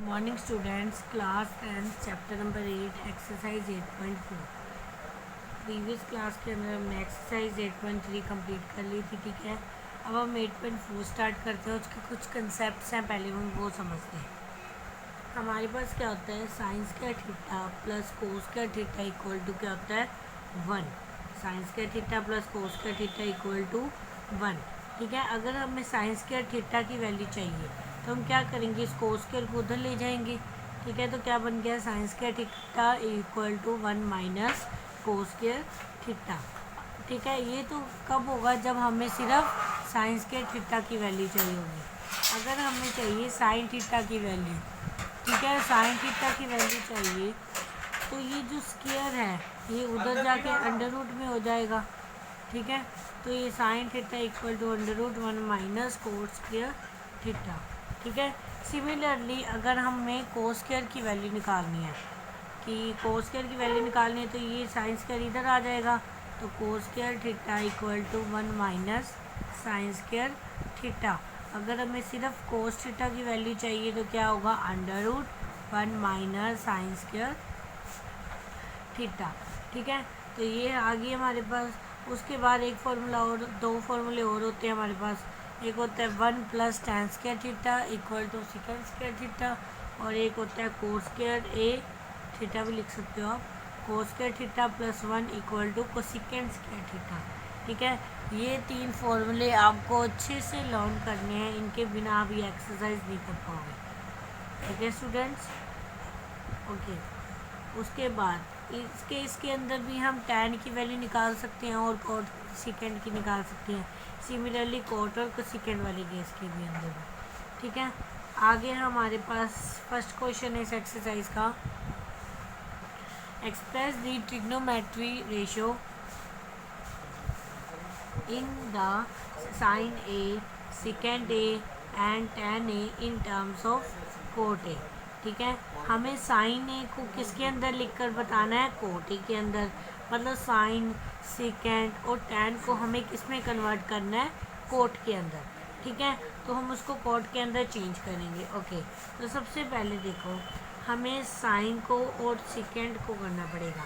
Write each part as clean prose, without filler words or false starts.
Morning students, class 10 chapter number 8 exercise 8.4। Previous class के अंदर हमने एक्सरसाइज 8.3 कंप्लीट कर ली थी। ठीक है, अब हम 8.4 स्टार्ट करते हैं। उसके कुछ कंसेप्ट हैं, पहले हम वो समझते हैं। हमारे पास क्या होता है, sine square theta plus cos square theta equal to क्या होता है 1। Sine square theta plus cos square theta equal to 1। ठीक है, अगर हमें साइन स्क्वायर थीटा की वैल्यू चाहिए तो हम क्या करेंगे, इस कोस स्क्वायर को उधर ले जाएंगे। ठीक है, तो क्या बन गया, sine square theta equal to 1 minus cos square theta. ठीक है, ये तो कब होगा, जब हमें सिर्फ साइन स्क्वायर थीटा की वैल्यू चाहिए होगी। अगर हमें चाहिए साइन थीटा की वैल्यू, ठीक है, साइन थीटा की वैल्यू चाहिए, तो ये जो स्क्वायर है ये उधर जाके अंडर रूट में हो जाएगा। ठीक है, तो ये sine theta equal to under root 1 minus cos square theta. ठीक है, सिमिलरली अगर हमें कोस स्क्वायर की वैल्यू निकालनी है, कि कोस स्क्वायर की वैल्यू निकालनी है, तो ये साइन स्क्वायर इधर आ जाएगा। तो cos square theta equal to 1 minus sine square theta. अगर हमें सिर्फ कोस थीटा की वैल्यू चाहिए तो क्या होगा, under root 1 minus sine square theta. ठीक है, तो ये आ गई हमारे पास। उसके बाद एक फार्मूला और, दो फार्मूले और होते हैं हमारे पास। एक होता है 1 plus tan square theta equal to secant square theta, और एक होता है कोस स्क्वायर ए थीटा भी लिख सकते हो आप, cos square theta plus 1 equal to cosecant square theta. ठीक है, ये तीन फार्मूले आपको अच्छे से लर्न करने हैं, इनके बिना आप ये एक्सरसाइज नहीं कर पाओगे। ठीक है स्टूडेंट्स, ओके। उसके बाद इसके अंदर भी हम टैन की वैल्यू निकाल सकते हैं और कॉट सेकेंड की निकाल सकते हैं। सिमिलरली कॉट और सेकेंड वाले केस के भी अंदर भी। ठीक है, आगे हमारे पास फर्स्ट क्वेश्चन है इस एक्सरसाइज का, express the trigonometry ratio in the sine A, secant A and tan A in terms of cot A. ठीक है, हमें साइन ए को किसके अंदर लिखकर बताना है, कोट ए के अंदर। मतलब साइन, सेकेंड और टैन को हमें किस में कन्वर्ट करना है, कोट के अंदर। ठीक है, तो हम उसको कोट के अंदर चेंज करेंगे। ओके, तो सबसे पहले देखो, हमें साइन को और सेकेंड को करना पड़ेगा,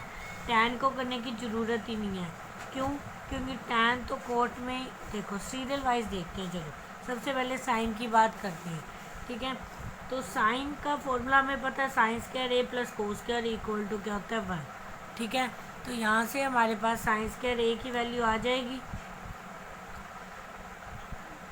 टैन को करने की ज़रूरत ही नहीं है। क्यों, क्योंकि टैन तो कोट में, देखो सीरियल वाइज देखते हैं। चलो सबसे पहले साइन की बात करते हैं। ठीक है, तो साइन का फॉर्मूला हमें पता है, sine square A plus cos square equal to क्या होता है 1। ठीक है, तो यहाँ से हमारे पास साइन स्क्वायर ए की वैल्यू आ जाएगी।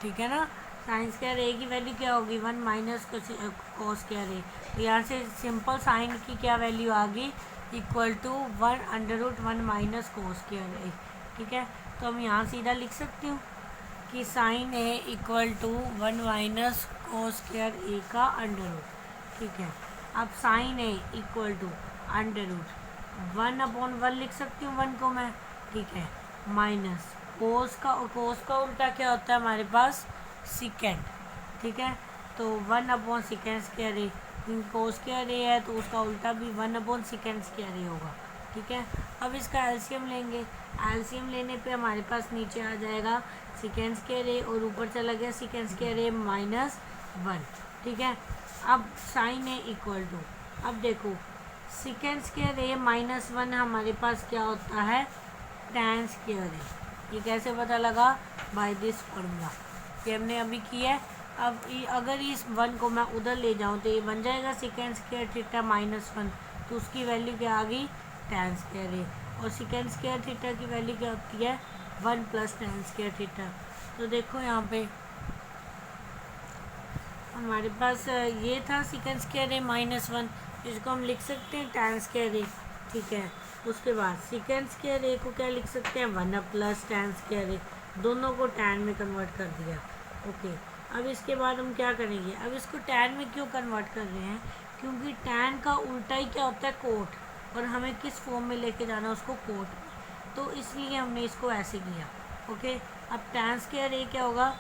ठीक है ना, साइन स्क्वायर ए की वैल्यू क्या होगी, 1 माइनस कोस स्क्वायर ए। तो यहाँ से सिंपल साइन की क्या वैल्यू आ गई, equal to 1 under root 1 minus cos square A. ठीक है, तो हम यहाँ सीधा लिख सकती हूँ कि sine A equal to 1 minus cos square A का अंडर रूट। ठीक है, अब sine A equal to under root 1/1 लिख सकती हूँ 1 को मैं। ठीक है, माइनस कोस का उल्टा क्या होता है हमारे पास, सेकेंड। ठीक है, तो 1/सेकेंड स्क्वायर ए, कोस स्क्वायर ए है तो उसका उल्टा भी 1/सेकेंड स्क्वायर ए होगा। ठीक है, अब इसका एलसीएम लेंगे। एलसीएम लेने पे हमारे पास नीचे आ जाएगा सेकेंड स्क्वायर ए और ऊपर चला गया सेकेंड स्क्वायर ए माइनस 1। ठीक है, अब साइन ए इक्वल टू, अब देखो सेकेंड स्क्वायर ए माइनस 1 हमारे पास क्या होता है, टैन स्क्वायर ए। ये कैसे पता लगा, बाय दिस फॉर्मूला कि हमने अभी किया है। अब अगर इस 1 को मैं उधर ले जाऊँ तो ये बन जाएगा सेकेंड स्क्वायर थीटा माइनस 1, तो उसकी वैल्यू क्या आ गई, टैन स्क्वायर ए। और सेकेंड स्क्वायर थीटा की वैल्यू क्या होती है, 1 प्लस टैन स्क्वायर थीटा। तो देखो यहाँ पे हमारे पास ये था सेकेंड स्क्वायर ए माइनस 1, इसको हम लिख सकते हैं टैन स्क्वायर ए। ठीक है, उसके बाद सेकेंड स्क्वायर ए को क्या लिख सकते हैं, 1 प्लस टैन स्क्वायर ए, दोनों को टैन में कन्वर्ट कर दिया। ओके, अब इसके बाद हम क्या करेंगे, अब इसको टैन में क्यों कन्वर्ट कर रहे हैं, क्योंकि टैन का उल्टा ही क्या होता है, कोट, और हमें किस फॉर्म में लेके जाना है उसको, कोट, तो इसलिए हमने इसको ऐसे किया। ओके, अब टैन स्क्वायर ए क्या होगा,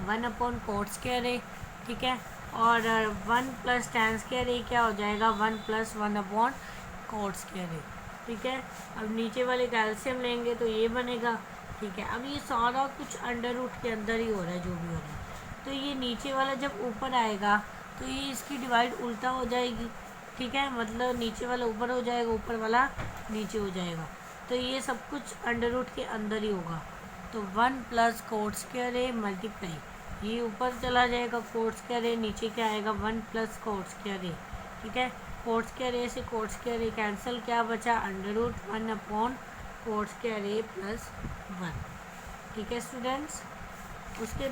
1/कोट स्क्वायर ए। ठीक है, और 1 प्लस टैन स्क्वायर ए क्या हो जाएगा, 1 प्लस 1/कोट स्क्वायर ए। ठीक है, अब नीचे वाले का एलसीएम लेंगे तो ये बनेगा। ठीक है, अब ये सारा कुछ अंडर रूट के अंदर ही हो रहा है, जो भी हो रहा है। तो ये नीचे वाला जब ऊपर आएगा तो ये इसकी डिवाइड उल्टा हो जाएगी, ठीक है, मतलब नीचे वाला ऊपर हो जाएगा, ऊपर वाला नीचे हो जाएगा। तो ये सब कुछ अंडर रूट के अंदर ही होगा। तो 1 plus coat square A multiply, ये ऊपर चला जाएगा, कोट स्क्वायर ए नीचे क्या आएगा 1 प्लस कोट स्क्वायर ए, ठीक है। कोट स्क्वायर ए से कोट स्क्वायर ए कैंसिल, क्या बचा under root 1 upon cot square A plus 1, ठीक है स्टूडेंट्स। उसके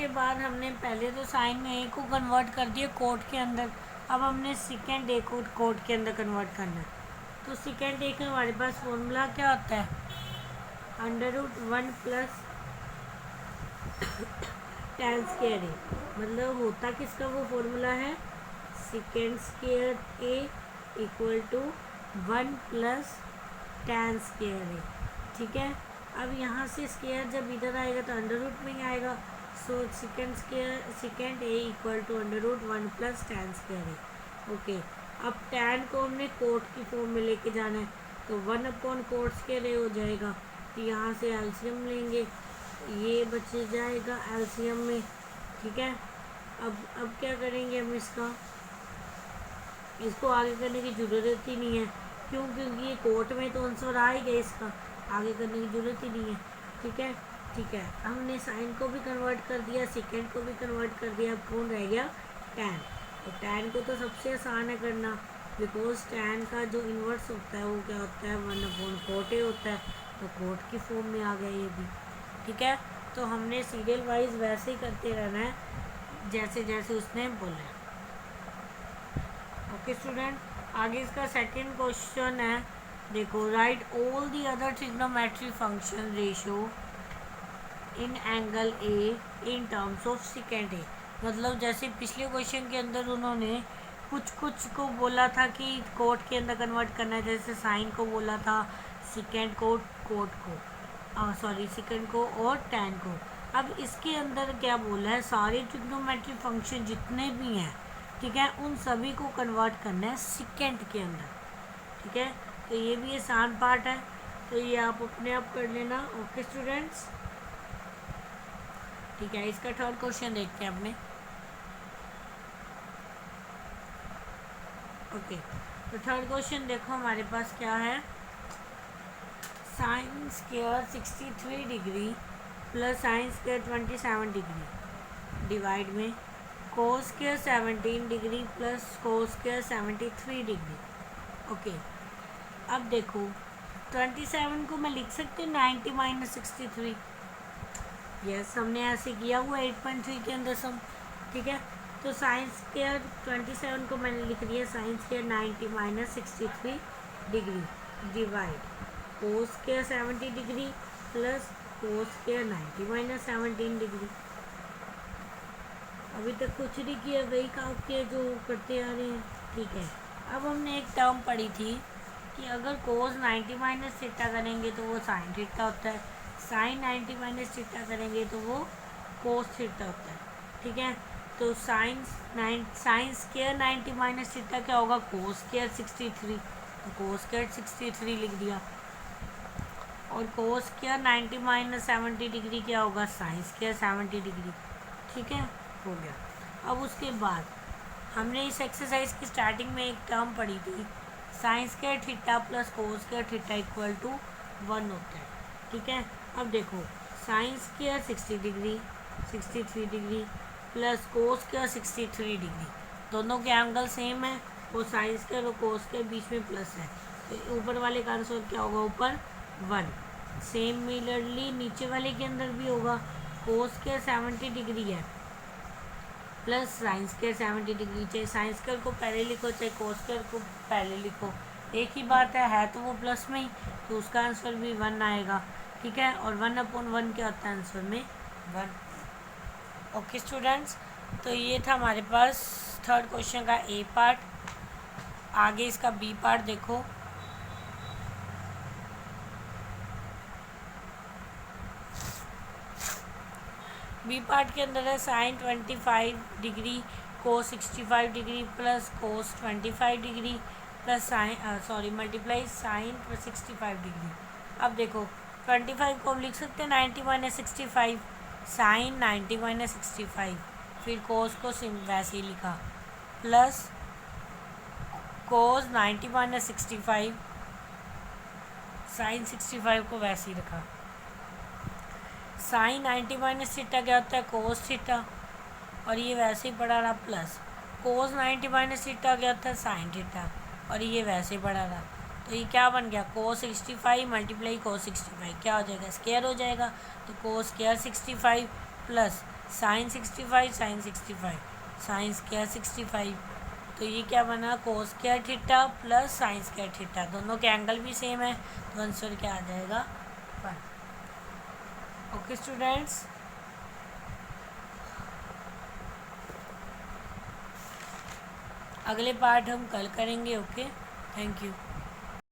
बाद हमने पहले तो साइन ए को कन्वर्ट कर दिया कोट के अंदर, अब हमने सेकेंड ए को कोट के अंदर कन्वर्ट करना है। तो सेकेंड ए का हमारे पास फॉर्मूला क्या होता है, under root 1 plus tan square A, मतलब होता किसका वो फॉर्मूला है, secant square A equal to 1 plus tan square A, ठीक है। अब यहाँ से स्क्वायर जब इधर आएगा तो अंडर रूट में ही आएगा, so secant A equal to under root 1 plus tan square A, okay. अब tan को हमने कोट की फॉर्म में लेके जाना है, तो 1 अपॉन कोट स्क्वायर ए हो जाएगा। तो यहाँ से एलसीएम लेंगे, ये बच जाएगा एलसीएम में, ठीक है। अब क्या करेंगे हम इसको आगे करने की ज़रूरत ही नहीं है, क्यों, क्योंकि ये कोट में तो आंसर आ ही गया, इसका आगे करने की ज़रूरत ही नहीं है, ठीक है। ठीक है, हमने साइन को भी कन्वर्ट कर दिया, सेकेंड को भी कन्वर्ट कर दिया, अब कौन रह गया टैन। तो टैन को तो सबसे आसान है करना, बिकॉज टैन का जो इन्वर्स होता है वो क्या होता है 1 अपॉन कोट ए होता है, तो कोट की फॉर्म में आ गया ये भी, ठीक है। तो हमने सीरियल वाइज वैसे ही करते रहना है जैसे जैसे उसने बोला है, ओके स्टूडेंट। आगे इसका सेकंड क्वेश्चन है, देखो, write all the other trigonometry function ratio in angle A in terms of secant A, मतलब जैसे पिछले क्वेश्चन के अंदर उन्होंने कुछ को बोला था कि कोट के अंदर कन्वर्ट करना है, जैसे साइन को बोला था, सेकेंड को सेकेंड को और टैन को। अब इसके अंदर क्या बोला है, सारे ट्रिग्नोमेट्री फंक्शन जितने भी हैं, ठीक है, उन सभी को कन्वर्ट करना है सेकेंड के अंदर, ठीक है। तो ये भी आसान पार्ट है, तो ये आप अपने आप कर लेना, ओके स्टूडेंट्स, ठीक है। इसका थर्ड क्वेश्चन देखते हैं अपने, ओके। तो थर्ड क्वेश्चन देखो हमारे पास क्या है, sine square 63 degree plus sine square 27 degree divide में cos square 17 degree plus cos square 73 degree, okay. अब देखो 27 को मैं लिख सकती हूँ 90 माइनस 63, यस, हमने ऐसे किया हुआ 8.3 के अंदर सम, ठीक है। तो साइन स्क्वायर 27 को मैंने लिख दिया sine square 90 minus 63 degree divide cos square 70 degree plus cos square 90 minus 17 degree. अभी तक कुछ नहीं किया, वही काम किया जो करते आ रहे हैं, ठीक है। अब हमने एक टर्म पढ़ी थी कि अगर कोस 90 माइनस थीटा करेंगे तो वो साइन थीटा होता है, साइन 90 माइनस थीटा करेंगे तो वो कोस थीटा होता है, ठीक है। तो साइन स्क्वायर 90 माइनस थीटा क्या होगा, कोस स्क्वायर 63, तो कोस स्क्वायर 63 लिख दिया, और कोस स्क्वायर 90 माइनस 70 डिग्री क्या होगा, साइन स्क्वायर 70 डिग्री, ठीक है, हो गया। अब उसके बाद हमने इस एक्सरसाइज की स्टार्टिंग में एक टर्म पढ़ी थी, sine square theta plus cos square theta equal to 1 होता है, ठीक है। अब देखो sine square 60 degree 63 degree plus cos square 63 degree, दोनों के एंगल सेम है, और साइन स्क्वायर और कोस स्क्वायर बीच में प्लस है, तो ऊपर वाले का आंसर क्या होगा, ऊपर 1। सेम मिलरली नीचे वाले के अंदर भी होगा, कोस स्क्वायर 70 डिग्री है प्लस साइन स्क्वायर 70 डिग्री, चाहे साइन स्क्वायर को पहले लिखो चाहे कोस स्क्वायर को पहले लिखो, एक ही बात है तो वो प्लस में ही, तो उसका आंसर भी 1 आएगा, ठीक है। और 1 अपॉन 1 क्या होता है आंसर में 1, ओके स्टूडेंट्स। तो ये था हमारे पास थर्ड क्वेश्चन का ए पार्ट। आगे इसका बी पार्ट देखो, बी पार्ट के अंदर है sine 25 degree cos 65 degree plus cos 25 degree plus multiply sine plus 65 degree. अब देखो 25 को हम लिख सकते हैं 90 माइनस 65, साइन 90 माइनस 65, फिर कोस को वैसे ही लिखा, प्लस कोस 90 माइनस 65, साइन 65 को वैसे ही रखा। साइन 90 माइनस थीटा क्या होता है, कोस थीटा, और ये वैसे ही पड़ा रहा, प्लस कोस 90 माइनस थीटा क्या होता है, साइन थीटा, और ये वैसे ही पड़ा रहा। तो ये क्या बन गया, कोस 65 मल्टीप्लाई कोस 65 क्या हो जाएगा, स्क्वायर हो जाएगा। तो cos square 65 plus sine 65 sine 65 sine square 65, तो ये क्या बना, cos square theta plus sine square theta, दोनों के एंगल भी सेम है, तो आंसर क्या आ जाएगा 1। ओके स्टूडेंट्स, अगले पार्ट हम कल करेंगे। Okay, thank you.